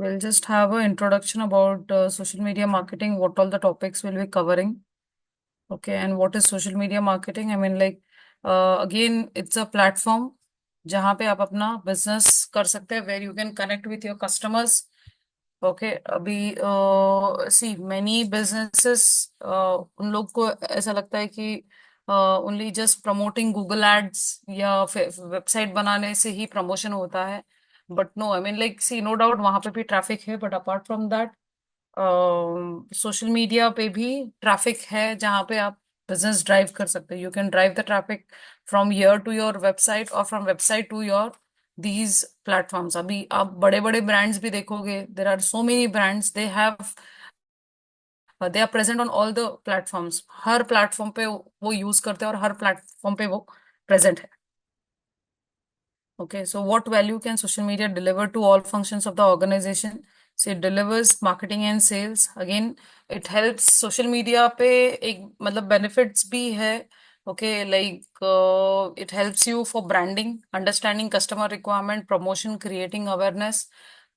we'll just have an introduction about social media marketing, what all the topics we'll be covering. Okay, and what is social media marketing? I mean, like, again, it's a platform जहाँ पे आप अपना business कर सकते हैं, where you can connect with your customers. Okay, अभी see many businesses, उन लोग को ऐसा लगता है कि only just promoting Google ads या वेबसाइट बनाने से ही प्रमोशन होता है. But no, I mean like see, no doubt वहां पे भी ट्रैफिक है, but apart from that social media पे भी ट्रैफिक है जहाँ पे आप बिजनेस ड्राइव कर सकते हैं. You can drive the traffic from your to your website और from website to your these platforms. अभी आप बड़े बड़े ब्रांड्स भी देखोगे, there are so many brands, they are present on all the platforms. हर प्लेटफॉर्म पे वो यूज करते हैं और हर प्लेटफॉर्म पे वो प्रेजेंट है. Okay, so what value can social media deliver to all functions of the organization? So it delivers marketing and sales. Again, it helps social media पे एक मतलब benefits भी है. Okay, like it helps you for branding, understanding customer requirement, promotion, creating awareness,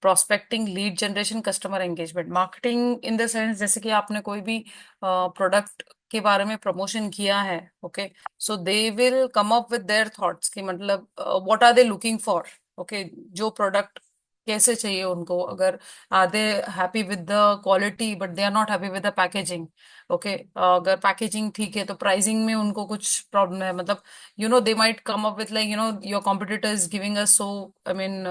prospecting, lead generation, customer engagement. Marketing in the sense जैसे कि आपने कोई भी प्रोडक्ट के बारे में प्रमोशन किया है. Okay, so they will come up with their thoughts कि मतलब what are they looking for. Okay, जो प्रोडक्ट कैसे चाहिए उनको, अगर are they happy with the quality but they are not happy with the packaging. Okay, अगर packaging ठीक है तो प्राइसिंग में उनको कुछ प्रॉब्लम है, मतलब they might come up with like your competitor is giving us, so I mean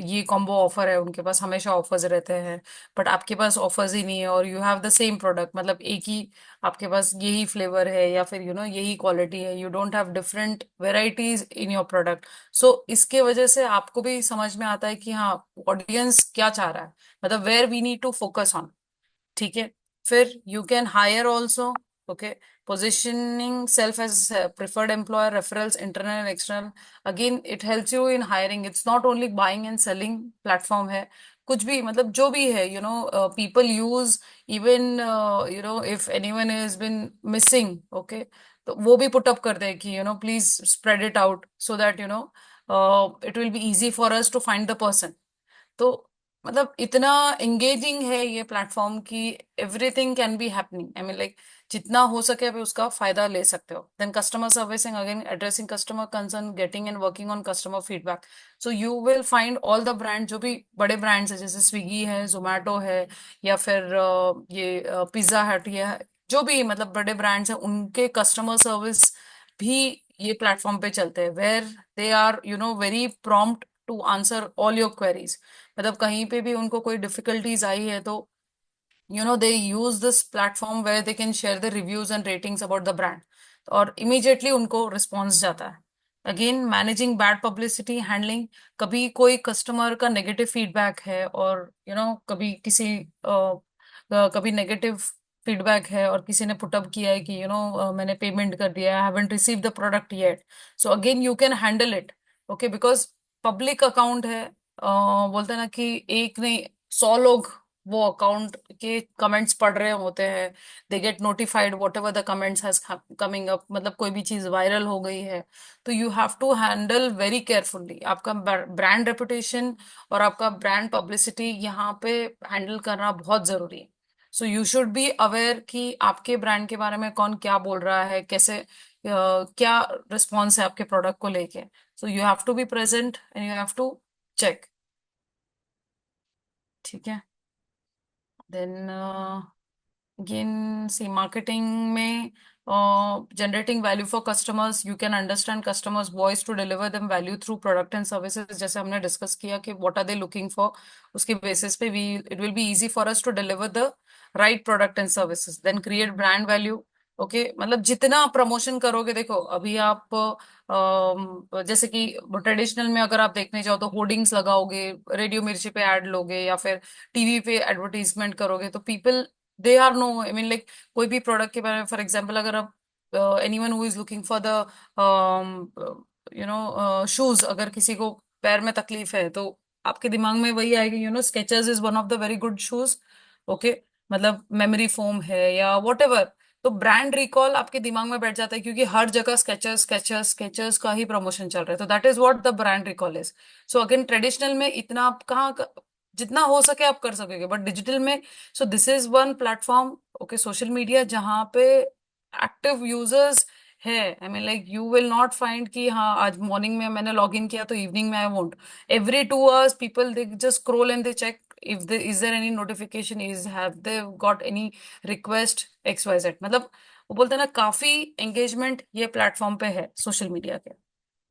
ये कॉम्बो ऑफर है, उनके पास हमेशा ऑफर्स रहते हैं, बट आपके पास ऑफर्स ही नहीं है और you have the same product, मतलब एक ही आपके पास यही फ्लेवर है या फिर यही क्वालिटी है, you don't have different varieties in your product. So इसके वजह से आपको भी समझ में आता है कि हाँ, ऑडियंस क्या चाह रहा है, मतलब where we need to focus on. ठीक है, फिर you can hire also. Okay, positioning self as a preferred employer, referrals internal and external. Again, it helps you in hiring. It's not only buying and selling platform है, कुछ भी मतलब जो भी है, people use even if anyone has been missing. Okay, तो वो भी पुट अप कर दे कि please spread it out so that it will be easy for us to find the person. तो मतलब इतना एंगेजिंग है ये प्लेटफॉर्म कि everything can be happening. I mean like जितना हो सके अभी उसका फायदा ले सकते हो. Then customer servicing, again addressing customer concern, getting and working on customer feedback. So you will find all the brand, जो भी बड़े ब्रांड्स है जैसे स्विगी है, जोमेटो है, या फिर ये पिज्जा हट, ये जो भी मतलब बड़े ब्रांड्स हैं, उनके कस्टमर सर्विस भी ये प्लेटफॉर्म पे चलते हैं, where they are very prompt to answer all your queries. मतलब कहीं पे भी उनको कोई डिफिकल्टीज आई है तो they use this platform where they can share the reviews and ratings about the brand, और immediately उनको response जाता है. Again, managing bad publicity, handling, कभी कोई कस्टमर का नेगेटिव फीडबैक है और कभी कभी नेगेटिव फीडबैक है और किसी ने पुटअप किया है कि मैंने पेमेंट कर दिया, I haven't receive the product yet. So again you can handle it. Okay, because public account है. बोलते हैं ना कि एक नहीं, 100 लोग वो अकाउंट के कमेंट्स पढ़ रहे होते हैं. They get notified whatever the comments has coming up, मतलब कोई भी चीज वायरल हो गई है तो you have to handle very carefully. आपका ब्रांड रेपुटेशन और आपका ब्रांड पब्लिसिटी यहाँ पे हैंडल करना बहुत जरूरी है. So you should be aware कि आपके ब्रांड के बारे में कौन क्या बोल रहा है, कैसे क्या रिस्पॉन्स है आपके प्रोडक्ट को लेके. So you have to be present and you have to check. ठीक है. देन again, see, marketing में generating value for customers, you can understand customers voice to deliver them value through product and services. जैसे हमने discuss किया कि what are they looking for, उसके basis पे it will be easy for us to deliver the right product and services. Then create brand value. Okay, मतलब जितना आप promotion करोगे, देखो अभी आप जैसे कि ट्रेडिशनल में अगर आप देखने जाओ तो होर्डिंग्स लगाओगे, रेडियो मिर्ची पे ऐड लोगे या फिर टीवी पे एडवर्टीजमेंट करोगे, तो people they are no, I mean like कोई भी प्रोडक्ट के बारे में, फॉर एग्जांपल अगर आप anyone who is looking for the shoes, अगर किसी को पैर में तकलीफ है तो आपके दिमाग में वही आएगी, Skechers is one of the very good shoes. Okay, मतलब मेमोरी फोम है या वॉट एवर, तो ब्रांड रिकॉल आपके दिमाग में बैठ जाता है क्योंकि हर जगह स्केचर्स स्केचर्स स्केचर्स का ही प्रमोशन चल रहा है, तो that is what the brand recall is. So again, traditional में इतना आप कहाँ जितना हो सके आप कर सकोगे, बट डिजिटल में, सो this is one platform, okay, social media, जहाँ पे एक्टिव यूजर्स है। I mean like you will not find कि हाँ आज मॉर्निंग में मैंने लॉग इन किया तो इवनिंग में I won't. Every 2 hours people they just scroll and they check if they is there any notification, is have they got any request XYZ। मतलब वो बोलते हैं ना, काफी एंगेजमेंट ये प्लेटफॉर्म पे है सोशल मीडिया के।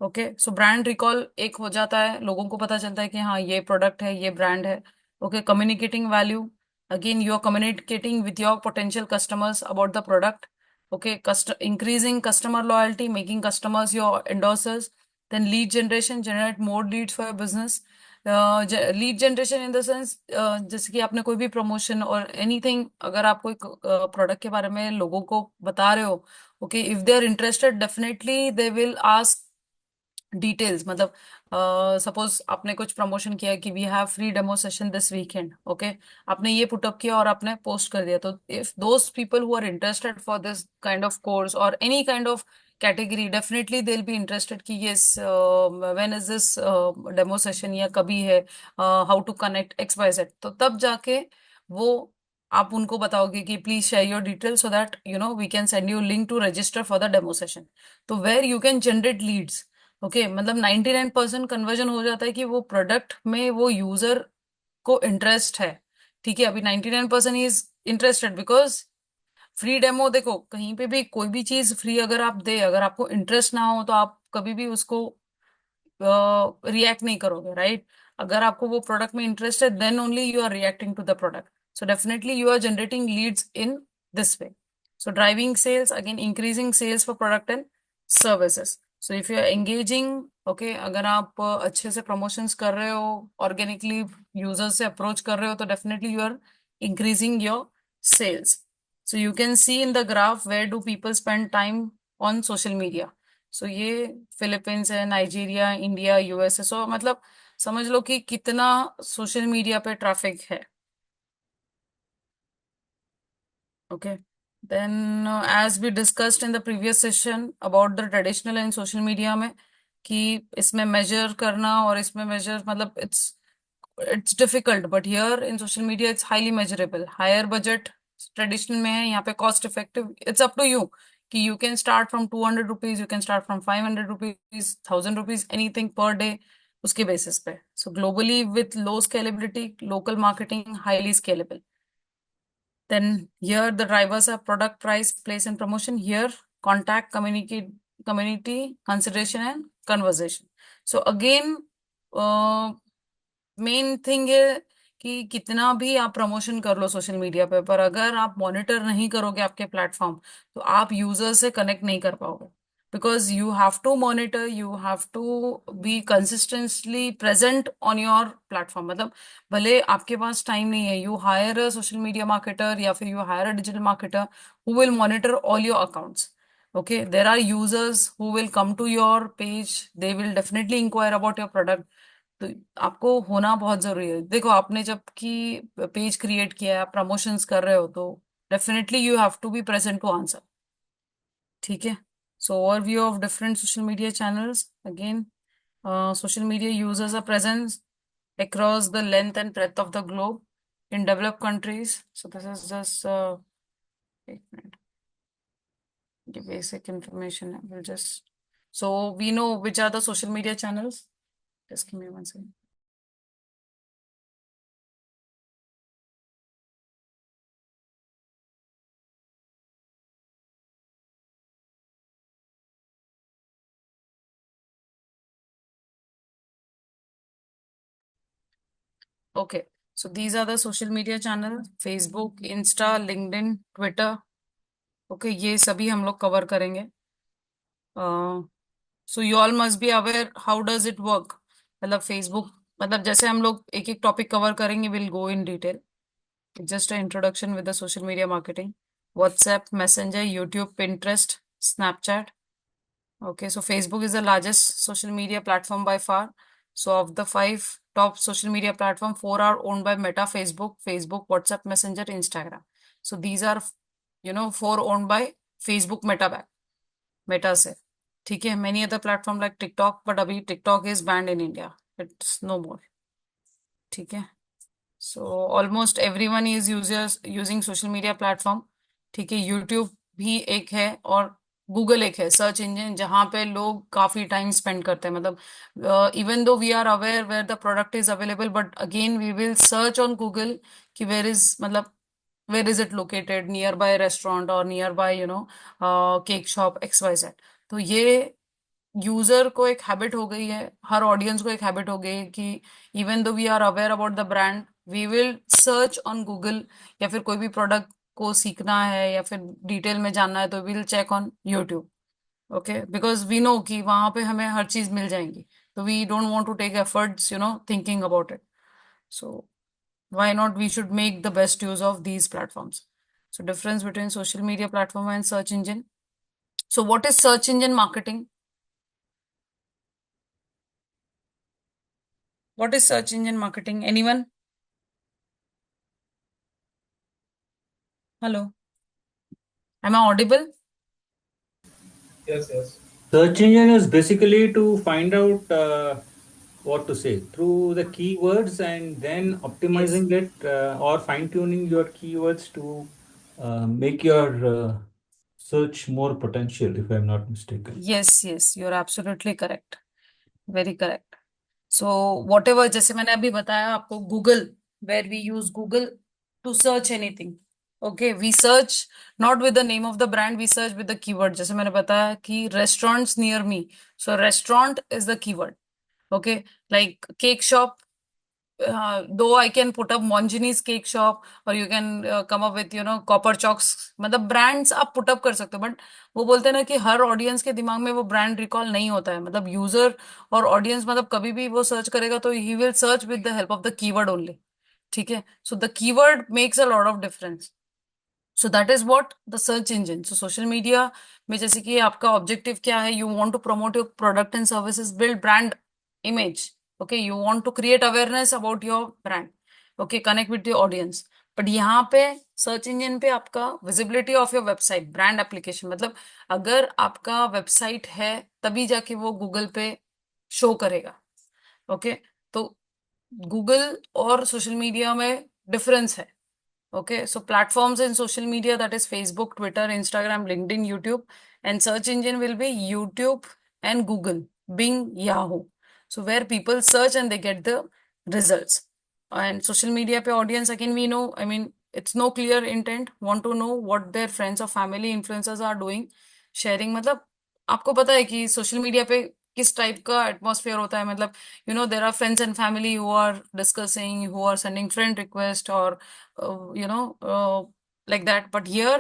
ओके, सो ब्रांड रिकॉल एक हो जाता है, लोगों को पता चलता है कि हाँ ये प्रोडक्ट है, ये ब्रांड है। Okay, communicating value, again you are communicating with your potential customers about the product. Okay, increasing customer loyalty, making customers your endorsers. Then lead generation, generate more leads for your business. Lead generation in the sense, जैसे कि आपने कोई भी promotion और anything, अगर आप कोई product के बारे में लोगों को बता रहे हो, okay, if they are interested definitely they will ask details. मतलब सपोज आपने कुछ प्रमोशन किया कि we have free demo session this weekend, okay, आपने ये पुटअप किया और आपने पोस्ट कर दिया, तो if those people who are interested for this kind of course और any kind of category, definitely they will be interested कि yes when is this demo session, या कभी है, हाउ टू कनेक्ट XYZ। तो तब जाके वो आप उनको बताओगे कि please share your detail so that you know we can send you link to register for the demo session. तो where you can generate leads. Okay, मतलब 99% कन्वर्जन हो जाता है कि वो प्रोडक्ट में वो यूजर को इंटरेस्ट है। ठीक है, अभी 99% is interested because free demo, देखो कहीं पे भी कोई भी चीज फ्री अगर आप दे, अगर आपको इंटरेस्ट ना हो तो आप कभी भी उसको रिएक्ट नहीं करोगे, राइट? अगर आपको वो प्रोडक्ट में इंटरेस्ट है then only you are reacting to the product. So definitely you are generating leads in this way. So driving sales, again increasing sales for product and services. So if you are engaging, okay, अगर आप अच्छे से promotions कर रहे हो, organically user से approach कर रहे हो, तो definitely you are increasing your sales. So you can see in the graph where do people spend time on social media. So ये फिलीपींस है, नाइजीरिया, इंडिया, USA। सो मतलब समझ लो कि कितना सोशल मीडिया पे ट्रैफिक है। Okay, then as we discussed in the previous session about the traditional and social media में, कि इसमें मेजर करना और इसमें मेजर मतलब it's difficult, but here in social media it's highly measurable. Higher budget traditional में है, यहाँ पे cost effective, it's up to you कि you can start from 200 rupees, you can start from 500 rupees, 1000 rupees, anything per day, उसके basis पे। सो globally with low scalability, local marketing highly scalable. Then here the drivers are product, price, place, and promotion. Here contact, communicate, community, consideration, and conversation. So again, main thing है कि कितना भी आप promotion कर लो social media पे, पर अगर आप मॉनिटर नहीं करोगे आपके प्लेटफॉर्म, तो आप यूजर से कनेक्ट नहीं कर पाओगे। Because you have to monitor, you have to be consistently present on your platform. मतलब भले आपके पास टाइम नहीं है, you hire a social media marketer या फिर you hire a digital marketer who will monitor all your accounts. Okay, there are users who will come to your page, they will definitely inquire about your product। तो आपको होना बहुत जरूरी है। देखो आपने जब कि पेज क्रिएट किया है, प्रमोशंस कर रहे हो, तो definitely you have to be present to answer. ठीक है, so overview of different social media channels. Again, social media users are present across the length and breadth of the globe in developed countries. So this is just एक minute, the basic information. I will just, so we know which are the social media channels. Just give me one second. Okay, so these are the social media channels: Facebook, Insta, LinkedIn, Twitter. Okay, ये सभी हम लोग cover करेंगे। So you all must be aware how does it work. मतलब Facebook, मतलब जैसे हम लोग एक एक टॉपिक कवर करेंगे, will go in detail. Just a introduction with the social media marketing: WhatsApp, messenger, YouTube, Pinterest, Snapchat. Okay, so Facebook is the largest social media platform by far. So of the five top social media platform, four are owned by Meta: Facebook, WhatsApp, Messenger, Instagram. So these are, four owned by Facebook Meta back, Meta से। ठीक है, many other platform like TikTok, but अभी TikTok is banned in India. It's no more. ठीक है, so almost everyone is users using social media platform. ठीक है, YouTube भी एक है और गूगल एक है सर्च इंजन जहाँ पे लोग काफी टाइम स्पेंड करते हैं. मतलब even though we are aware where the product is available, but again we will search on Google कि वेयर इज, मतलब where is it located, nearby restaurant or nearby cake shop XYZ. तो ये user को एक habit हो गई है, हर audience को एक हैबिट हो गई है कि even though we are aware about the brand, we will search on Google. या फिर कोई भी प्रोडक्ट को सीखना है या फिर डिटेल में जानना है तो will check on YouTube. Okay, because we know कि वहां पे हमें हर चीज मिल जाएंगी. तो we don't want to take efforts thinking about it. So why not we should make the best use of these platforms. So difference between social media platform and search engine. So what is search engine marketing? What is search engine marketing? Anyone? Hello, am I audible? Yes, yes. Search engine is basically to find out what to say through the keywords and then Yes. optimizing it or fine tuning your keywords to make your search more potential, if I'm not mistaken. Yes, you're absolutely correct. Very correct. So whatever, जैसे मैंने अभी बताया आपको, Google, where we use Google to search anything. Okay, we search not with the name of the brand, we search with the keyword. जैसे मैंने बताया कि restaurants near me. So restaurant is the keyword. Okay, like cake shop, though I can put up Monjini's cake shop, or you can come up with copper chalks. मतलब brands आप put up कर सकते हो, but वो बोलते हैं ना कि हर audience के दिमाग में वो brand recall नहीं होता है. मतलब user और audience, मतलब कभी भी वो search करेगा तो he will search with the help of the keyword only. ठीक है, so the keyword makes a lot of difference. So that is what the search engine. So social media में जैसे कि आपका ऑब्जेक्टिव क्या है, you want to promote your product and services, build brand image. Okay, you want to create awareness about your brand. Okay, connect with your audience. But यहाँ पे search engine पे आपका visibility of your website, brand application, मतलब अगर आपका website है तभी जाके वो गूगल पे शो करेगा. ओके, तो गूगल और सोशल मीडिया में डिफरेंस है. Okay, so platforms in social media, that is Facebook, Twitter, Instagram, LinkedIn, YouTube, and search engine will be YouTube and Google, Bing, Yahoo. So where people search and they get the results. And social media pe audience, again we know, I mean, it's no clear intent, want to know what their friends or family influencers are doing, sharing. मतलब आपको पता है कि social media पे किस type का atmosphere होता है. मतलब there are friends and family who are discussing, who are sending friend request और like that. But here,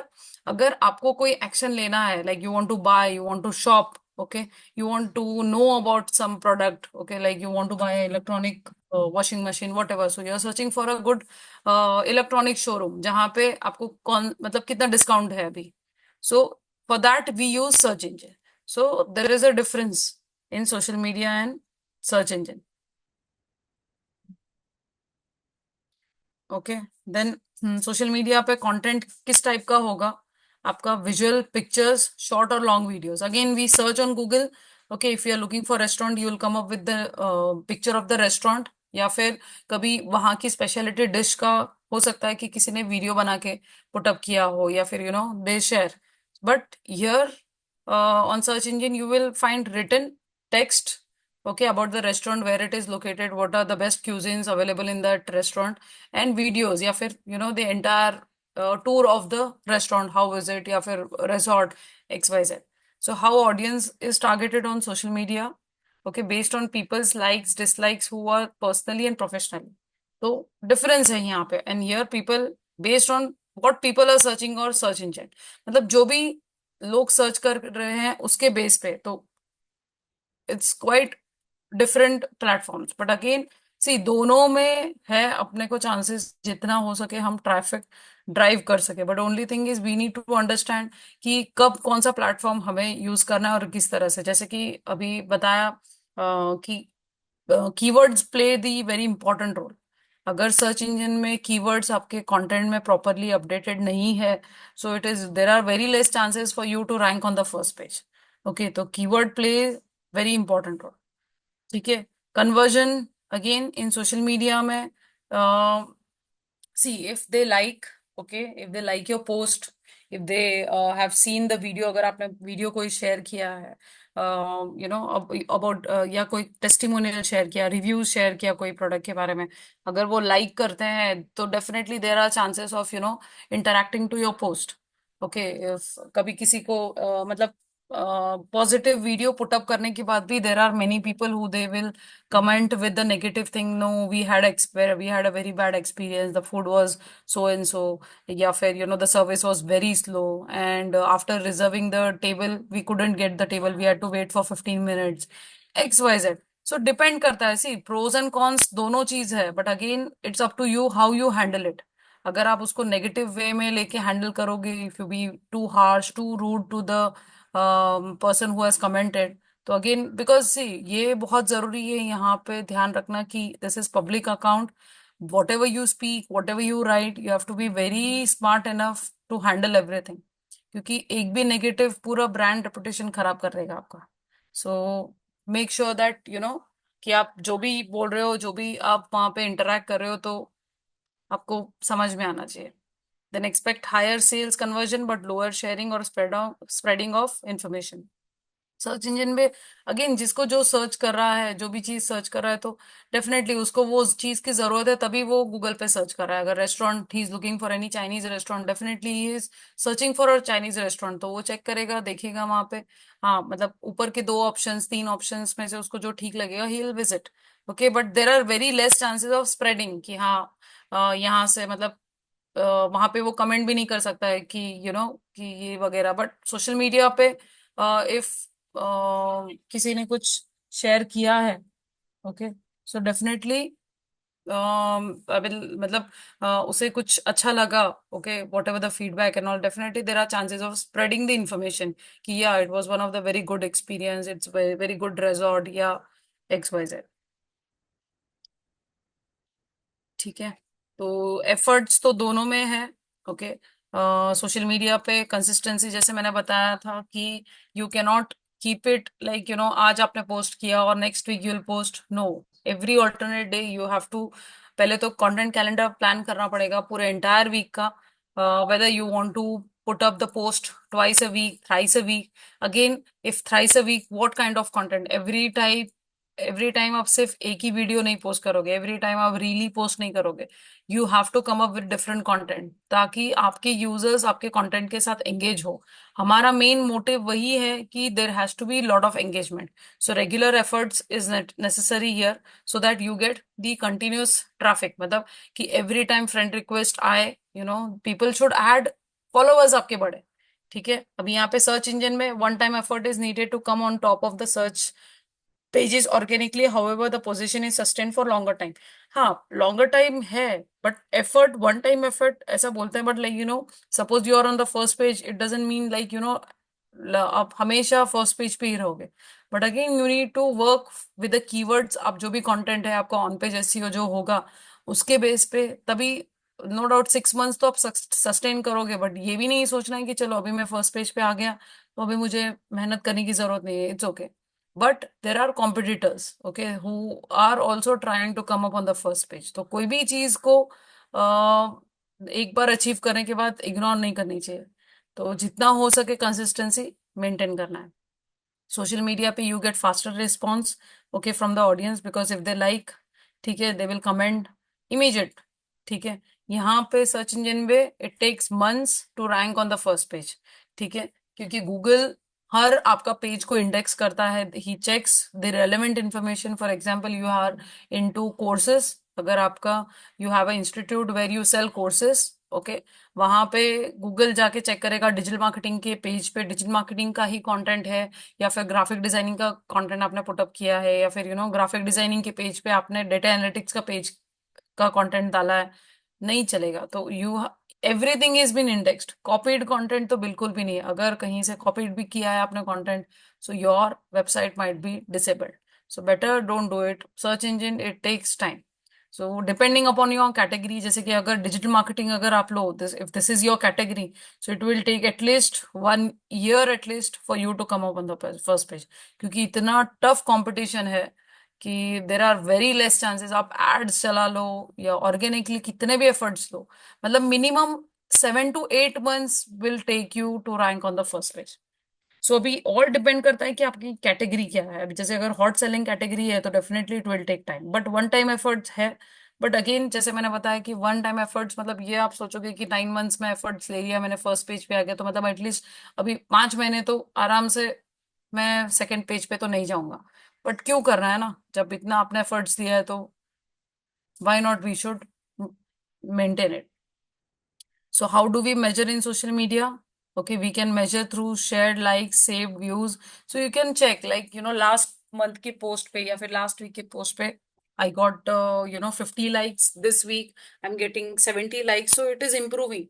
अगर आपको कोई एक्शन लेना है, like you want to buy, you want to shop, okay, you want to know about some product, okay, like you want to buy electronic washing machine, whatever, so you're searching for a good electronic showroom जहाँ पे आपको कौन, मतलब कितना discount है अभी. So for that we use search engine. So there is a difference in social media and search engine. Okay, then social media पे content किस टाइप का होगा? आपका विजुअल, पिक्चर्स, शॉर्ट और long videos. Again we search on Google. Okay, if you are looking for restaurant you will come up with the picture of the restaurant. या फिर कभी वहां की स्पेशलिटी डिश का हो सकता है कि किसी ने वीडियो बना के पुट अप किया हो, या फिर they share. But here on search engine you will find written text, okay, about the restaurant, where it is located, what are the best cuisines available in that restaurant, and videos, या फिर the entire tour of the restaurant, how is it, या फिर resort XYZ. So how audience is targeted on social media, okay, based on people's likes, dislikes, who are personally and professionally. तो difference है यहाँ पे. And here people, based on what people are searching or search engine, मतलब जो भी लोग search कर रहे हैं उसके बेस पे, तो it's quite different platforms. But again see, दोनों में है अपने को चांसेस जितना हो सके हम ट्रैफिक ड्राइव कर सके. But only thing is we need to understand कि कब कौन सा प्लेटफॉर्म हमें यूज करना है और किस तरह से. जैसे कि अभी बताया कि keywords play the very important role. अगर सर्च इंजन में कीवर्ड्स आपके कंटेंट में प्रॉपरली अपडेटेड नहीं है, so it is, there are very less chances for you to rank on the first page. Okay, तो keyword play very important role. ठीक है, conversion again in social media में See, if they like, okay, if they like your post, if they have seen the video, अगर आपने video कोई share किया है, about या कोई टेस्टिमोनियल शेयर किया, रिव्यूज शेयर किया कोई प्रोडक्ट के बारे में, अगर वो लाइक करते हैं तो definitely there are chances of interacting to your post. Okay, कभी किसी को मतलब पॉजिटिव वीडियो पुटअप करने के बाद भी there are many people who they will comment with the negative thing, no, we had a very bad experience, the food was so and so, या फिर the service was very slow, and after reserving the table we couldn't get the table, we had to wait for 15 minutes, XYZ। so depend करता है, see pros and cons दोनों चीज है, but again it's up to you how you handle it। अगर आप उसको negative way में लेके हैंडल करोगे, if you be too harsh too rude to the person who has commented, तो अगेन बिकॉज सी ये बहुत जरूरी है यहाँ पे ध्यान रखना कि this is public account, whatever you speak, whatever you write, you have to be very smart enough to handle everything, क्योंकि एक भी नेगेटिव पूरा ब्रांड रेपुटेशन खराब कर देगा आपका। सो मेक श्योर दैट कि आप जो भी बोल रहे हो, जो भी आप वहां पे इंटरेक्ट कर रहे हो, तो आपको समझ में आना चाहिए। Then expect higher sales conversion but lower sharing और spreading of information. Search engine में अगेन जिसको जो सर्च कर रहा है, जो भी चीज सर्च कर रहा है, तो डेफिनेटली उसको वो उस चीज की जरूरत है, तभी वो गूगल पे सर्च कर रहा है। अगर restaurant, he is looking for any Chinese restaurant, definitely he is searching for a Chinese restaurant, तो वो चेक करेगा, देखेगा वहां पे, हाँ मतलब ऊपर के दो ऑप्शंस, तीन ऑप्शंस में से उसको जो ठीक लगेगा ही will visit. Okay, but there are very less chances of spreading कि हाँ यहाँ से मतलब वहां पे वो कमेंट भी नहीं कर सकता है कि कि ये वगैरह। बट सोशल मीडिया पे इफ किसी ने कुछ शेयर किया है, ओके, सो डेफिनेटली मतलब उसे कुछ अच्छा लगा, okay, whatever the feedback and all, definitely there are chances of spreading the information कि या it was one of the very good experience, it's very good resort या XYZ। ठीक है, तो एफर्ट्स तो दोनों में है। ओके, सोशल मीडिया पे कंसिस्टेंसी, जैसे मैंने बताया था कि you can not keep it like आज आपने पोस्ट किया और next week you will post, no, every alternate day you have to पहले तो कंटेंट कैलेंडर प्लान करना पड़ेगा पूरे एंटायर वीक का, whether you want to put up the post twice a week, thrice a week, again if thrice a week, what kind of content, every time आप सिर्फ एक ही वीडियो नहीं post करोगे, एवरी टाइम आप really post नहीं करोगे, you have to come up with different content ताकि आपके यूजर्स आपके कंटेंट के साथ एंगेज हो। हमारा मेन मोटिव वही है कि there has to be lot of engagement, so regular efforts is necessary here so that you get the continuous traffic, मतलब कि एवरी टाइम फ्रेंड रिक्वेस्ट आए, पीपल शुड ऐड फॉलोअर्स आपके बढ़े। ठीक है, अभी यहाँ पे सर्च इंजन में one time effort is needed to come on top of the search pages organically, however the position is sustained for longer time। हाँ, longer time है, but effort, one time effort ऐसा बोलते हैं, but like suppose you are on the first page, it doesn't mean like आप हमेशा first page पे ही रहोगे, but again you need to work with the keywords. आप जो भी कंटेंट है आपका ऑन पेज एसईओ जो होगा उसके बेस पे, तभी नो डाउट 6 मंथ्स तो आप सस्टेन करोगे, बट ये भी नहीं सोचना है कि चलो अभी मैं फर्स्ट पेज पे आ गया तो अभी मुझे मेहनत करने की जरूरत नहीं है, it's okay. But there are competitors, okay, who are also trying to come up on the first page, तो कोई भी चीज को एक बार अचीव करने के बाद इग्नोर नहीं करनी चाहिए, तो जितना हो सके कंसिस्टेंसी मेंटेन करना है। सोशल मीडिया पे you get faster response, okay, from the audience, because if they like, ठीक है, दे विल कमेंट इमीडिएट। ठीक है, यहाँ पे सर्च इंजन पे it takes months to rank on the first page. ठीक है, क्योंकि गूगल हर आपका पेज को इंडेक्स करता है, he checks the relevant information. For example you are into courses, अगर आपका you have a institute where you sell courses, okay, वहां पे गूगल जाके चेक करेगा डिजिटल मार्केटिंग के पेज पे डिजिटल मार्केटिंग का ही कंटेंट है, या फिर ग्राफिक डिजाइनिंग का कंटेंट आपने पुटअप किया है, या फिर ग्राफिक डिजाइनिंग के पेज पे आपने डेटा एनालिटिक्स का पेज का कंटेंट डाला है, नहीं चलेगा। तो everything is been indexed, copied content तो बिल्कुल भी नहीं है। अगर कहीं से कॉपीड भी किया है आपने content, so your website might be disabled, so better don't do it. Search engine it takes time, so depending upon your category, जैसे कि अगर डिजिटल मार्केटिंग अगर आप लो, this if this is your category, so it will take at least 1 year at least for you to come up on the first page, क्योंकि इतना tough competition है कि there are very less chances आप ads चला लो या ऑर्गेनिकली कितने भी एफर्ट्स लो, मतलब minimum 7 to 8 months will take you to rank on the first page. So अभी और डिपेंड करता है कि आपकी कैटेगरी क्या है। अभी जैसे अगर हॉट सेलिंग कैटेगरी है तो definitely it will take time, but one time efforts है। बट अगेन जैसे मैंने बताया कि वन टाइम एफर्ट्स मतलब ये आप सोचोगे कि 9 months में एफर्ट्स ले लिया मैंने, फर्स्ट पेज पे आ गया, तो मतलब एटलीस्ट अभी 5 महीने तो आराम से मैं सेकंड पेज पे तो नहीं जाऊंगा। बट क्यों करना है ना, जब इतना आपने एफर्ट्स दिया है तो why not, we should maintain it. So how do we measure in social media? Okay, we can measure through shared likes, saved views. So you can check like, last month की post पे या फिर last week की post पे I got 50 likes, this week I'm getting 70 likes, so it is improving।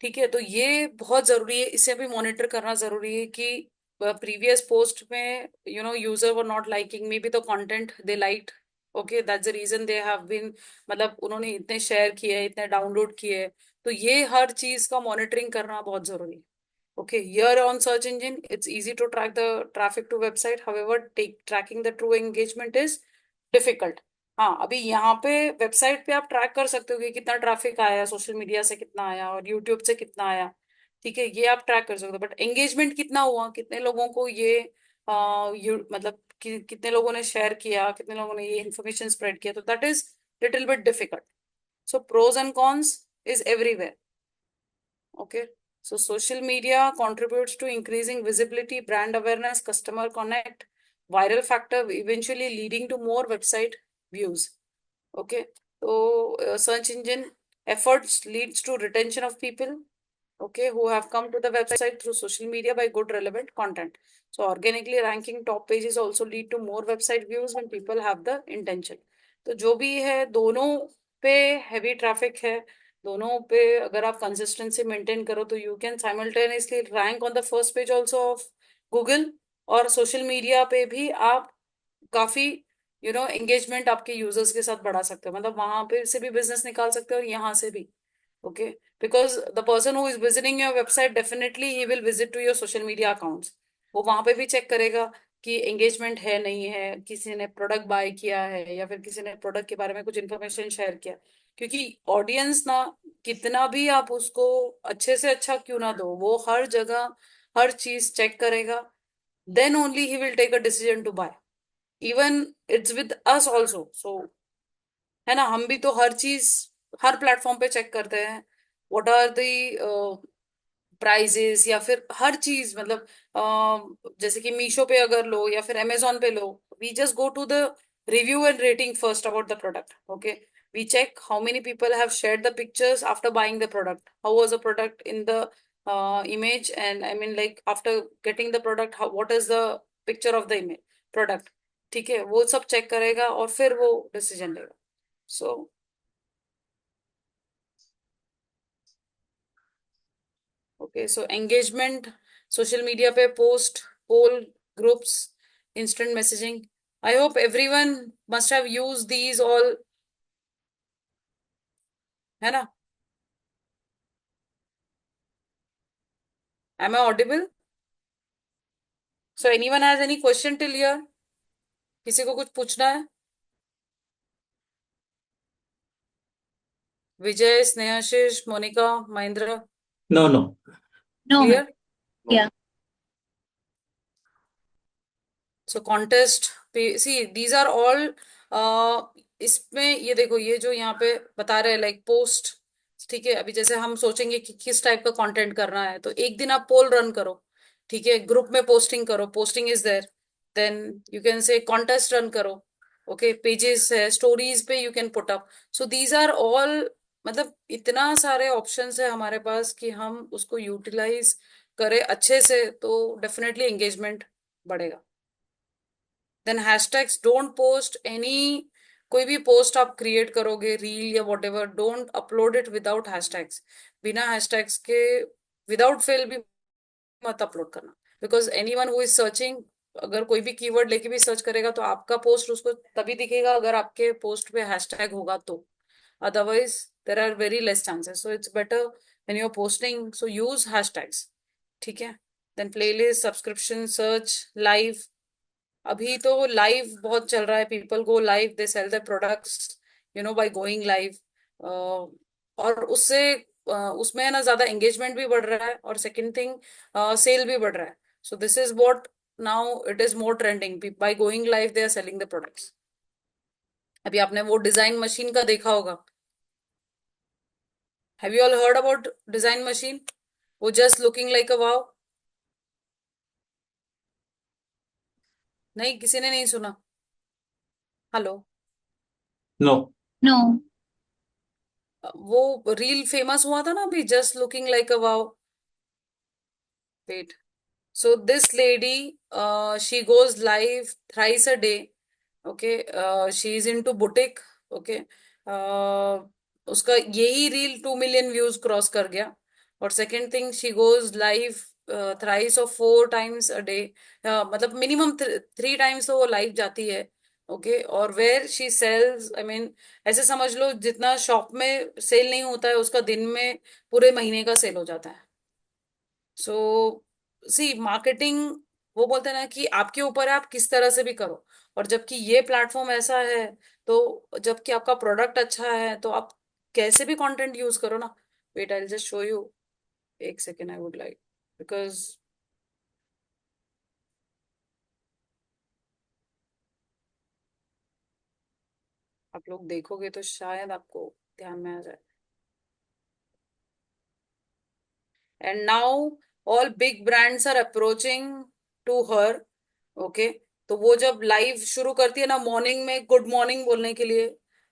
ठीक है, तो ये बहुत जरूरी है, इसे भी मॉनिटर करना जरूरी है कि प्रीवियस पोस्ट में user were not liking may be the content they liked. Okay, that's the reason they have been, मतलब उन्होंने इतने शेयर किए, इतने डाउनलोड किए। तो ये हर चीज का मॉनिटरिंग करना बहुत जरूरी है। Okay, here on search engine, it's easy to track the traffic to website. However, tracking the true engagement is difficult। हाँ, अभी यहाँ पे वेबसाइट पे आप ट्रैक कर सकते हो कि कितना ट्रैफिक आया, सोशल मीडिया से कितना आया और यूट्यूब से कितना आया। ठीक है, ये आप ट्रैक कर सकते हो, बट एंगेजमेंट कितना हुआ, कितने लोगों को ये मतलब कितने लोगों ने शेयर किया, कितने लोगों ने ये इन्फॉर्मेशन स्प्रेड किया, तो that is little bit difficult. So pros and cons is everywhere. Okay. So social media contributes to increasing visibility, brand awareness, customer connect, viral factor, eventually leading to more website views. Okay. So search engine efforts leads to retention of people, okay, who have come to the website through social media by good relevant content. So organically ranking top pages also lead to more website views when people have the intention। तो जो भी है, दोनों पे heavy traffic है, दोनों पे अगर आप कंसिस्टेंसी मेंटेन करो तो you can simultaneously rank on the first page also of Google, और सोशल मीडिया पे भी आप काफी एंगेजमेंट आपके यूजर्स के साथ बढ़ा सकते हो, मतलब वहां पे से भी बिजनेस निकाल सकते हो और यहाँ से भी। Okay, because the person who is visiting your website definitely he will visit to your social media accounts. वो वहां पे भी चेक करेगा कि एंगेजमेंट है नहीं है, किसी ने प्रोडक्ट बाय किया है या फिर किसी ने प्रोडक्ट के बारे में कुछ इन्फॉर्मेशन शेयर किया। क्योंकि ऑडियंस ना, कितना भी आप उसको अच्छे से अच्छा क्यों ना दो, वो हर जगह हर चीज चेक करेगा, then only he will take a decision to buy. Even it's with us also, so है ना, हम भी तो हर चीज हर प्लेटफॉर्म पे चेक करते हैं, व्हाट आर द प्राइजेस या फिर हर चीज, मतलब जैसे कि मीशो पे अगर लो या फिर अमेजोन पे लो, we just go to the review and rating first about the product. Okay, we check how many people have shared the pictures after buying the product, how was the product in the image, and I mean like after getting the product, what is the picture of the image product। ठीक है, वो सब check करेगा और फिर वो decision लेगा। So okay, so engagement, social media पे post, poll, groups, instant messaging, I hope everyone must have use these all, है ना? Am I audible? So anyone has any question till here? किसी को कुछ पूछना है? Vijay, Snehashish, Monica, Mahendra, No, no. No, ma'am. Clear? Yeah. So contest पे see these are all, इसमें ये देखो, ये जो यहाँ पे बता रहे हैं लाइक पोस्ट। ठीक है, अभी जैसे हम सोचेंगे कि किस टाइप का कंटेंट करना है, तो एक दिन आप पोल रन करो, ठीक है, ग्रुप में पोस्टिंग करो, posting is there, then you can say contest run करो। ओके, पेजेस है, स्टोरीज पे you can put up. So these are all, मतलब इतना सारे ऑप्शंस है हमारे पास कि हम उसको यूटिलाइज करें अच्छे से तो डेफिनेटली एंगेजमेंट बढ़ेगा। Then hashtags, don't post any, कोई भी पोस्ट आप क्रिएट करोगे रील या whatever, don't upload it without hashtags. बिना हैशटैग्स के विदाउट फेल भी मत अपलोड करना, because any one who is searching, अगर कोई भी कीवर्ड लेके भी सर्च करेगा तो आपका पोस्ट उसको तभी दिखेगा अगर आपके पोस्ट पे हैशटैग होगा तो, otherwise there are very less chances. So it's better when you are posting, so use hashtags. ठीक है, then playlist, subscription, search, live, अभी तो लाइव बहुत चल रहा है, people go live, they sell their products by going live. और उससे उसमें है ना ज्यादा एंगेजमेंट भी बढ़ रहा है, और सेकंड थिंग सेल भी बढ़ रहा है। So this is what now it is more trending, by going live they are selling the products. अभी आपने वो डिजाइन मशीन का देखा होगा। Have you all heard about design machine? वो just looking like a wow. नहीं, किसी ने नहीं सुना? हेलो? नो। नो। वो रील फेमस हुआ था ना अभी, just looking like a wow. Wait. So this lady, she goes live thrice a day. Okay, she is into boutique. Okay, uh, उसका यही रील 2 million व्यूज क्रॉस कर गया। और second thing, she goes live thrice और 4 times a day। मतलब minimum 3 times तो वो live जाती है। ओके, और where she sells, I mean ऐसे समझ लो जितना शॉप में सेल नहीं होता है उसका दिन में पूरे महीने का सेल हो जाता है। सो सी मार्केटिंग, वो बोलते हैं ना कि आपके ऊपर है, आप किस तरह से भी करो। और जबकि ये प्लेटफॉर्म ऐसा है, तो जबकि आपका प्रोडक्ट अच्छा है तो आप कैसे भी कंटेंट यूज करो ना। Wait, I just show you. एक second, I would like, because आप लोग देखोगे तो शायद आपको ध्यान में आ जाए। And now all big brands are approaching to her. Okay, तो वो जब लाइव शुरू करती है ना मॉर्निंग में गुड मॉर्निंग बोलने के लिए,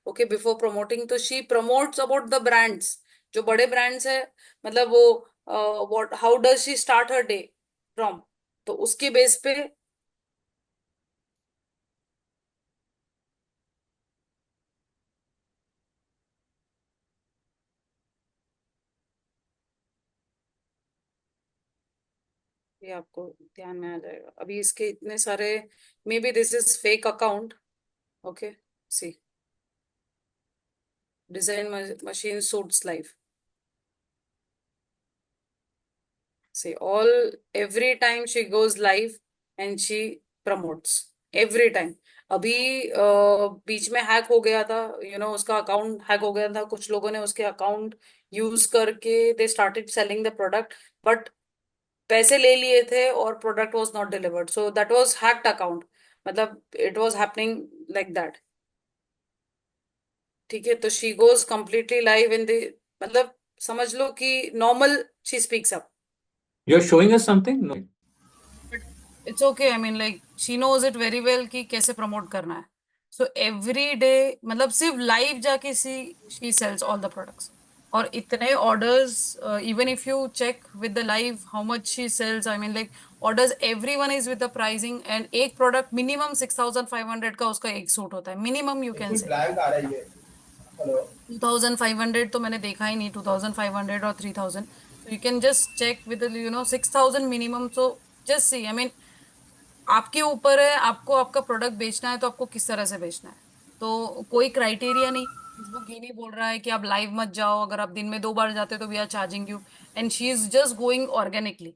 ओके, बिफोर प्रमोटिंग, तो she promotes about the brands, जो बड़े ब्रांड्स है। मतलब वो what, how does she start her day from, तो उसके बेस पे ये आपको ध्यान में आ जाएगा। अभी इसके इतने सारे, may be this is fake account. Okay, see, design machine suits live. See, all every time she goes live and she promotes every time। अभी बीच में हैक हो गया था, उसका अकाउंट हैक हो गया था, कुछ लोगों ने उसके अकाउंट यूज करके they started selling the product, but पैसे ले लिए थे और product was not delivered, so that was hacked account. मतलब it was happening like that. ठीक है, तो she goes completely live in the, मतलब समझ लो कि normal she speaks up. You're showing us something? No. But it's okay, I mean like she knows it very well कि कैसे promote करना है। सो एवरी डे, मतलब सिर्फ लाइव जाके she sells all the products. और इतने orders, even if you check with the live how much she sells, I mean like orders every one is with the pricing, and एक product minimum 6,500 का उसका एक suit होता है, minimum you can इसमें से। ब्लैंक आ रही है। हेलो। 2,500 तो मैंने देखा ही नहीं, 2,500 और 3,000। so you can just check with the 6,000 minimum। so just see, I mean आपके ऊपर है, आपको आपका प्रोडक्ट बेचना है तो आपको किस तरह से बेचना है। तो कोई क्राइटेरिया नहीं। फेसबुक ये नहीं बोल रहा है कि आप लाइव मत जाओ, अगर आप दिन में 2 बार जाते हो तो we are charging you. And she is just going organically,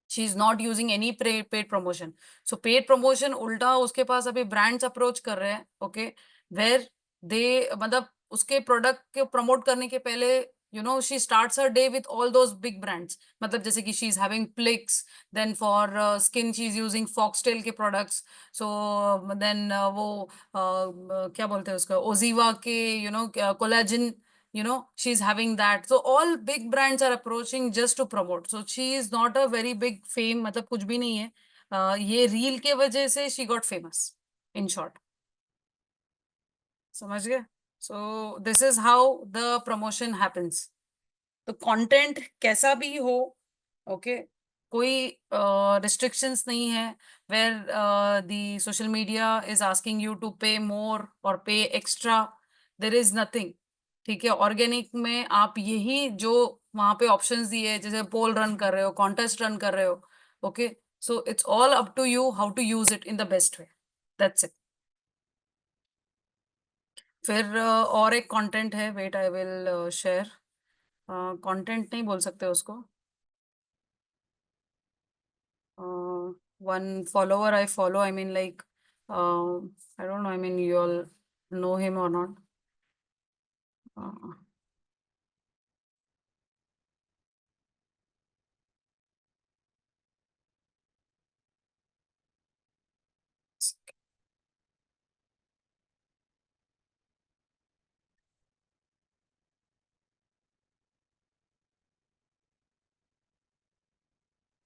she is not using any paid promotion. So paid promotion उल्टा उसके पास अभी ब्रांड्स अप्रोच कर रहे हैं। ओके, वेर दे, मतलब उसके प्रोडक्ट के प्रमोट करने के पहले she starts her day with all those big brands. मतलब जैसे कि she is having Plix, then for skin she is using Foxtale के प्रोडक्ट्स। सो देन वो क्या बोलते हैं उसका, ओजीवा के collagen, she's having that, so all big brands are approaching just to promote, so she is not a very big fame, मतलब कुछ भी नहीं है। ये रील के वजह से she got famous, in short। समझ गए? so this is how the promotion happens। तो कंटेंट कैसा भी हो, ओके, कोई रिस्ट्रिक्शंस नहीं है। Where the social media is asking you to pay more और पे एक्स्ट्रा, देर इज नथिंग। ठीक है, ऑर्गेनिक में आप यही जो वहां पे ऑप्शंस दिए हैं, जैसे पोल रन कर रहे हो, कॉन्टेस्ट रन कर रहे हो, okay, so it's all up to you how to use it in the best way. That's it. फिर और एक कंटेंट है, wait I will share. Content नहीं बोल सकते उसको, one follower I follow. I mean, like, I don't know. I mean, you all know him or not? Uh,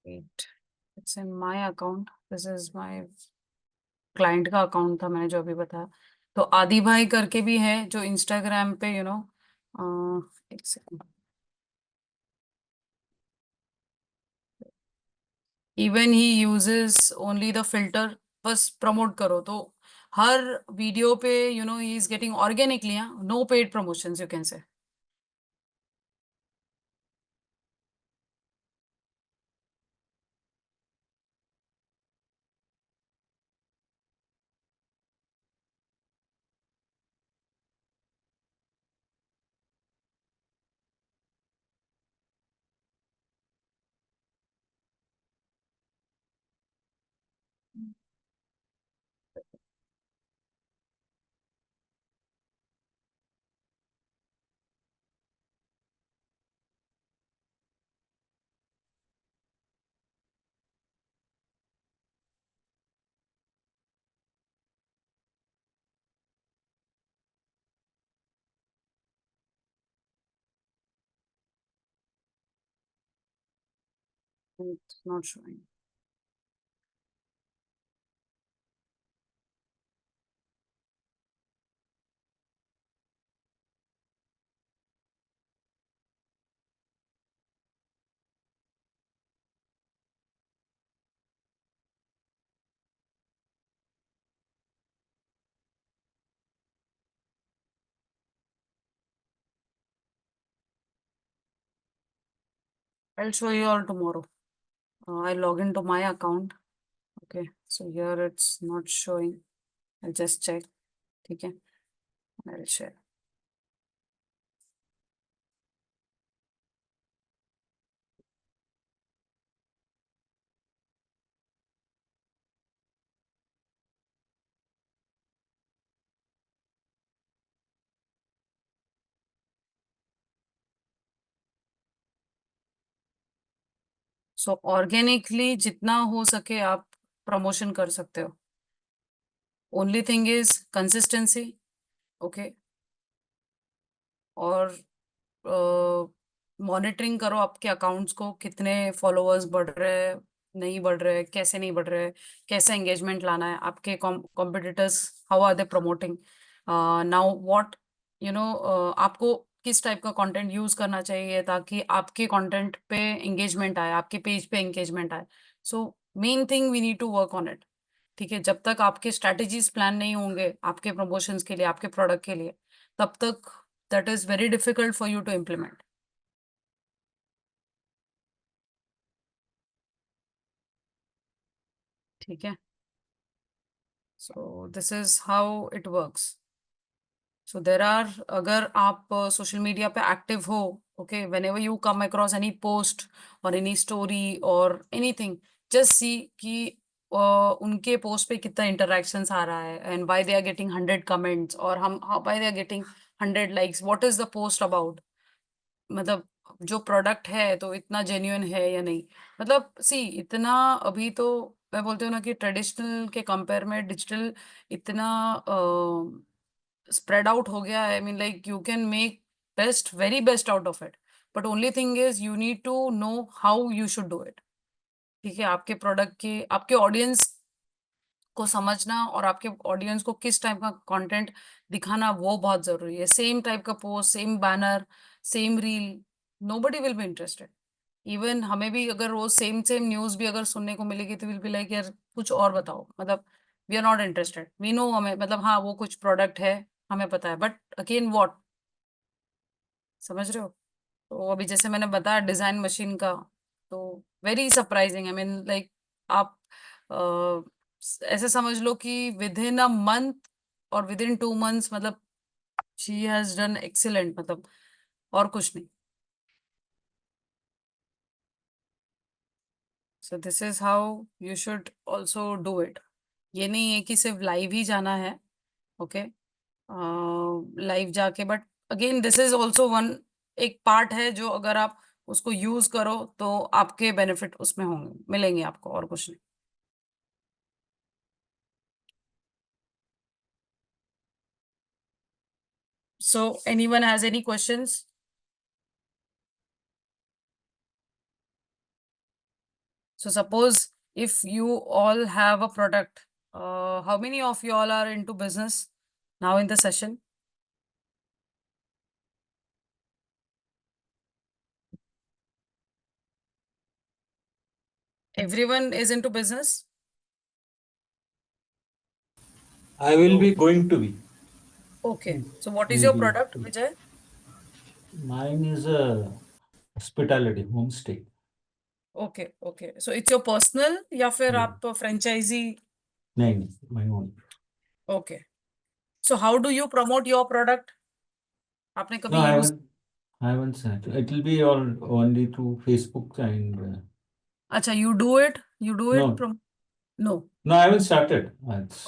wait, it's in my account. This is my client का account था, मैंने जो अभी बताया। तो आदि भाई करके भी है जो इंस्टाग्राम पे, एक second, even he uses only the filter. बस प्रमोट करो तो हर वीडियो पे he is getting organically, no paid promotions, you can say. It's not showing. I'll show you all tomorrow. I log into my account. Okay, so here it's not showing. I'll just check. ठीक है, I'll share. सो organically जितना हो सके आप promotion कर सकते हो। Only thing is consistency. Okay, और मॉनिटरिंग करो आपके अकाउंट्स को, कितने फॉलोअर्स बढ़ रहे हैं, नहीं बढ़ रहे, कैसे नहीं बढ़ रहे, कैसे एंगेजमेंट लाना है आपके competitors, how are they promoting now what, आपको किस टाइप का कंटेंट यूज करना चाहिए ताकि आपके कंटेंट पे एंगेजमेंट आए, आपके पेज पे एंगेजमेंट आए। So main thing we need to work on it. ठीक है, जब तक आपके स्ट्रेटजीज प्लान नहीं होंगे आपके प्रमोशंस के लिए, आपके प्रोडक्ट के लिए, तब तक that is very difficult for you to implement. ठीक है, so this is how it works. So there are, अगर आप सोशल मीडिया पे एक्टिव हो, okay, whenever you come across any post और एनी स्टोरी और एनीथिंग, जस्ट सी कि उनके पोस्ट पे कितना इंटरेक्शंस आ रहा है, and why they are getting 100 comments, और हम why they are getting 100 likes, what is the post about, मतलब जो प्रोडक्ट है तो इतना जेन्युइन है या नहीं। मतलब सी, इतना अभी तो मैं बोलती हूँ ना कि ट्रेडिशनल के कंपेयर में डिजिटल इतना स्प्रेड आउट हो गया है। I mean, like, you can make best, very best out of it, but only thing is you need to know how you should do it. ठीक है, आपके प्रोडक्ट की, आपके ऑडियंस को समझना और आपके ऑडियंस को किस टाइप का कंटेंट दिखाना, वो बहुत जरूरी है। सेम टाइप का post, same banner, same reel, nobody will be interested. Even हमें भी अगर रोज सेम सेम न्यूज भी अगर सुनने को मिलेगी तो विल बी लाइक, यार कुछ और बताओ, मतलब we are not interested, we know, हमें मतलब हाँ वो कुछ प्रोडक्ट है, हमें पता है, बट अगेन व्हाट, समझ रहे हो? तो अभी जैसे मैंने बताया डिजाइन मशीन का, तो वेरी सरप्राइजिंग, आई मीन, लाइक, आप ऐसे समझ लो कि विद इन अ मंथ और विद इन 2 मंथ्स, मतलब शी हैज डन एक्सीलेंट, मतलब और कुछ नहीं। So this is how you should also do it. ये नहीं है कि सिर्फ लाइव ही जाना है, ओके, लाइव जाके, but again this is also one, एक पार्ट है जो अगर आप उसको यूज करो तो आपके बेनिफिट उसमें होंगे, मिलेंगे आपको, और कुछ नहीं. So anyone has any questions? So suppose if you all have a product, how many of you all are into business now in the session? Everyone is into business? I will be going to be. Okay. So what is your Maybe. product, Vijay? Mine is a hospitality homestay. Okay, okay. So it's your personal या फिर Yeah. आप franchisee? नहीं, my own. Okay. So how do you promote your product? आपने No, कभी use? I haven't sent. It will be all only through Facebook and अच्छा, you do it? You do it no, from? No. no, I haven't started.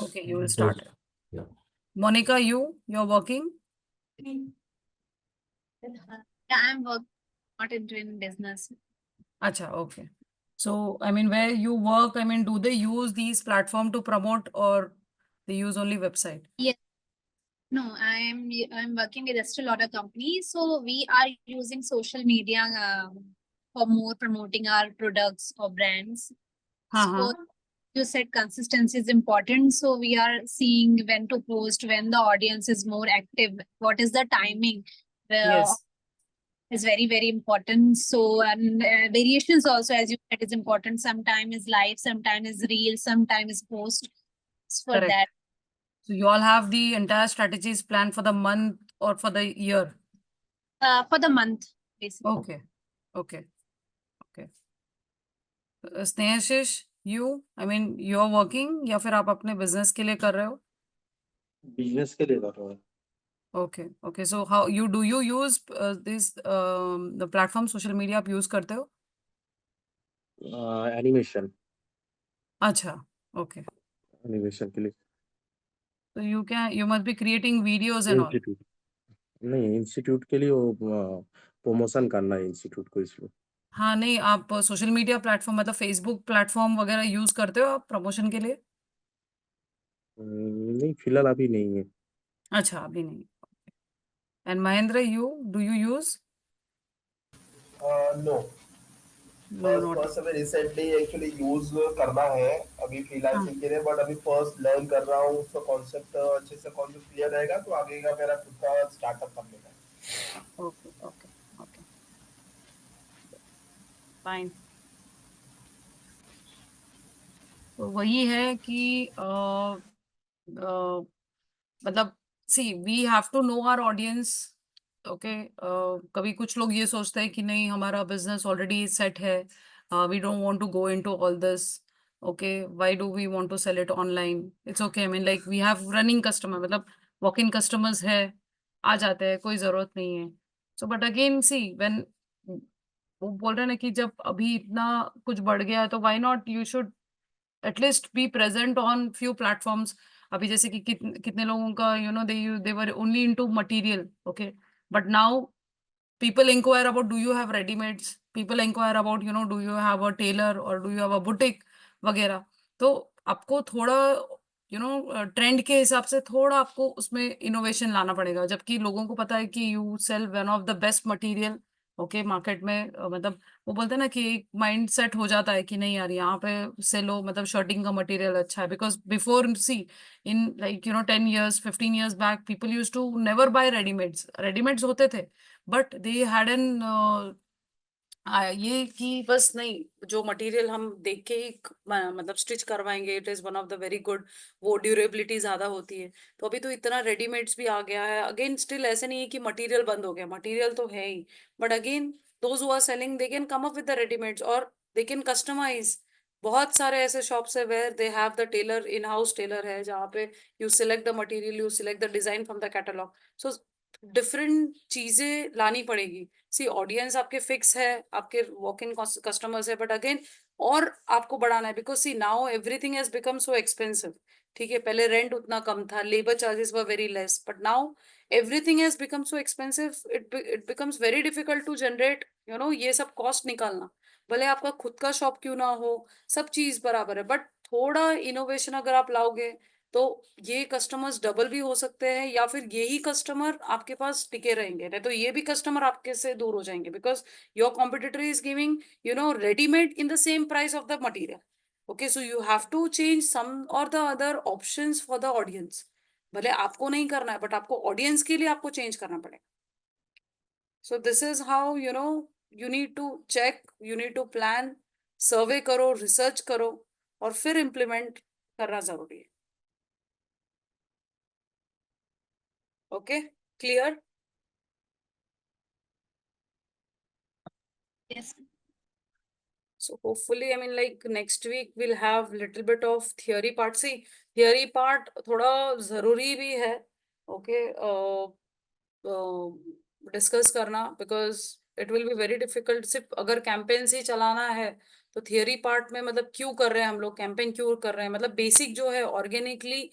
Okay, you will Just, start it. yeah. Monica, you're working? Yeah, I'm work not into in business. Acha, okay. So, I mean, where you work, I mean, do they use these platform to promote, or they use only website? No, I'm working with Estee Lauder company, so we are using social media for more promoting our products or brands. Uh-huh. So you said consistency is important, so we are seeing when to post, when the audience is more active, what is the timing. Yes, Is very very important. So and variations also, as you said, is important. Sometime is live, sometime is reel, sometime is post. For correct. that, So you all have the entire strategies planned for the month or for the year? for the month basically. Okay, okay, okay. Snehashish, you, I mean, you're working या फिर आप अपने business के लिए कर रहे हो? Business के लिए कर रहा हूँ. Okay, okay. So how you use this the platform social media आप use करते हो? एनिमेशन अच्छा, okay. एनिमेशन के लिए. So you must be creating videos and all. Institute नहीं, इंस्टीट्यूट के लिए वो प्रमोशन करना है इंस्टीट्यूट को, इसलिए. हाँ, नहीं, आप सोशल मीडिया प्लेटफॉर्म मतलब फेसबुक प्लेटफॉर्म वगैरह यूज करते हो आप प्रमोशन के लिए? नहीं, फिलहाल अभी नहीं है. अच्छा, अभी नहीं. And Mahendra, do you use? No. No, not. First अभी रिसेंटली एक्चुअली यूज करना है अभी फ्रीलांसिंग के लिए, बट अभी फर्स्ट लर्न कर रहा हूँ. उसका कॉन्सेप्ट अच्छे से कॉन्सेप्ट क्लियर रहेगा तो आगे का मेरा खुद का स्टार्टअप करने का. Okay, okay, okay, fine. तो वही है कि मतलब see we have to know our audience. Okay, कभी कुछ लोग ये सोचते हैं कि नहीं हमारा बिजनेस ऑलरेडी सेट है, we don't want to go into all this. Okay, why do we want to sell it online? It's okay, I mean like we have running customer, मतलब वॉक इन कस्टमर्स है, आ जाते हैं, कोई जरूरत नहीं है. So but again see when वो बोल रहे हैं ना कि जब अभी इतना कुछ बढ़ गया है तो why not you should at least be present on few platforms. अभी जैसे कि कितने लोगों का they were only into material, okay, but now people inquire about do you have ready-mades, people inquire about do you have a tailor or do you have a boutique वगैरह. तो आपको थोड़ा ट्रेंड के हिसाब से थोड़ा आपको उसमें इनोवेशन लाना पड़ेगा, जबकि लोगों को पता है कि you sell one of the best material, okay, market में. मतलब वो बोलते हैं ना कि एक माइंड सेट हो जाता है कि नहीं यार यहाँ पे सेलो, मतलब शर्टिंग का मटेरियल अच्छा है. Because before see in like 10 years 15 years back people use to never buy readymades होते थे, बट दे हैड एन ये कि बस नहीं, जो मटेरियल हम देख के ही मतलब स्टिच करवाएंगे, it is one of the very good, वो ड्यूरेबिलिटी ज्यादा होती है. तो अभी तो इतना रेडीमेड्स भी आ गया है. अगेन स्टिल ऐसे नहीं है कि मटेरियल बंद हो गया, मटेरियल तो है ही, but again those who are selling they can come up with the readymades और दे कैन कस्टमाइज. बहुत सारे ऐसे शॉप्स है where they have the tailor, in house tailor है जहाँ पे you select the material, you select the design from the catalogue. So different चीजें लानी पड़ेगी. सी ऑडियंस आपके फिक्स है, आपके वॉक इन कस्टमर्स है, बट अगेन और आपको बढ़ाना है, because see now everything has become so expensive. ठीक है, पहले रेंट उतना कम था, labour charges were very less, but now everything has become so expensive. It becomes very difficult to generate, ये सब कॉस्ट निकालना. भले आपका खुद का शॉप क्यों ना हो, सब चीज बराबर है, बट थोड़ा इनोवेशन अगर आप लाओगे तो ये कस्टमर्स डबल भी हो सकते हैं, या फिर यही कस्टमर आपके पास टिके रहेंगे, नहीं तो ये भी कस्टमर आपके से दूर हो जाएंगे, because your competitor is giving readymade in the same price of the material. Okay, so you have to change some or the other options for the audience. भले आपको नहीं करना है, बट आपको ऑडियंस के लिए आपको चेंज करना पड़ेगा. So this is how you need to check, you need to plan, survey करो, रिसर्च करो, और फिर इम्प्लीमेंट करना जरूरी है. Okay, clear? Yes. So hopefully, I mean, like next week we'll have little bit of theory part. See, theory part थोड़ा जरूरी भी है. Okay, डिस्कस करना, because it will be very difficult. सिर्फ अगर कैंपेन्स ही चलाना है तो थियरी पार्ट में मतलब क्यों कर रहे हैं हम लोग, कैंपेन क्यों कर रहे हैं, मतलब बेसिक जो है ऑर्गेनिकली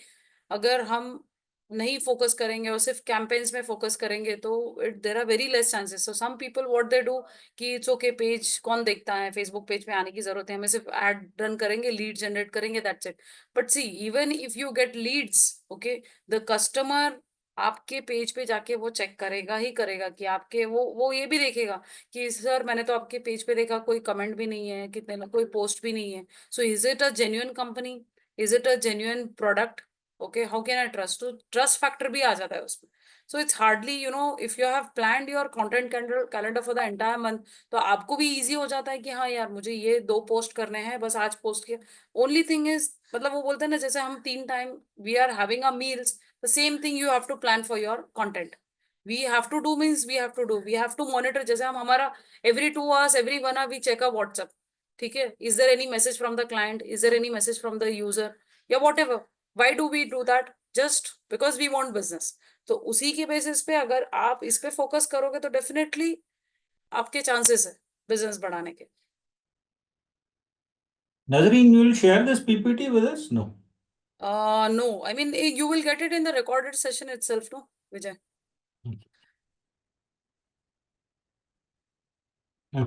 अगर हम नहीं फोकस करेंगे और सिर्फ कैंपेन्स में फोकस करेंगे तो there are very less chances. So some people what they do कि इट्स ओके, पेज कौन देखता है, फेसबुक पेज पे आने की जरूरत है, हमें सिर्फ एड रन करेंगे, लीड जनरेट करेंगे, that's it. But see, even if you get leads, okay, the customer आपके पेज पे जाके वो चेक करेगा ही करेगा कि आपके वो ये भी देखेगा कि सर मैंने तो आपके पेज पे देखा कोई कमेंट भी नहीं है, कितने कोई पोस्ट भी नहीं है. So is it a genuine company, is it a genuine product? Okay, how can I trust? तो ट्रस्ट फैक्टर भी आ जाता है उसमें. So it's hardly, if you have planned your content calendar for the entire month, तो आपको भी easy हो जाता है कि हाँ यार मुझे ये 2 पोस्ट करने हैं, बस आज पोस्ट किया. ओनली थिंग इज, मतलब वो बोलते हैं ना, जैसे हम 3 time we are having a meals, the same thing you have to plan for your content. We have to do means we have to do, we have to monitor. जैसे हम हमारा every 2 hours, every 1 hour we check our WhatsApp. ठीक है, is there any message from the client, is there any message from the user, या whatever. Why do we do that? Just because we want business. तो उसी के basis पे अगर आप इस पे फोकस करोगे तो डेफिनेटली आपके चांसेस है बिजनेस बढ़ाने के. Nazreen, you will share this PPT with us? No. No, I mean you will get it in the recorded session itself, no, Vijay?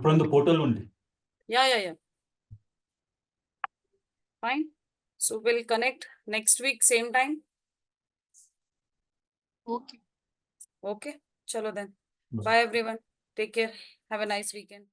From the portal only. Yeah. Fine. So we'll connect next week, same time. Okay. Okay. Chalo then. Bye. Bye everyone. Take care. Have a nice weekend.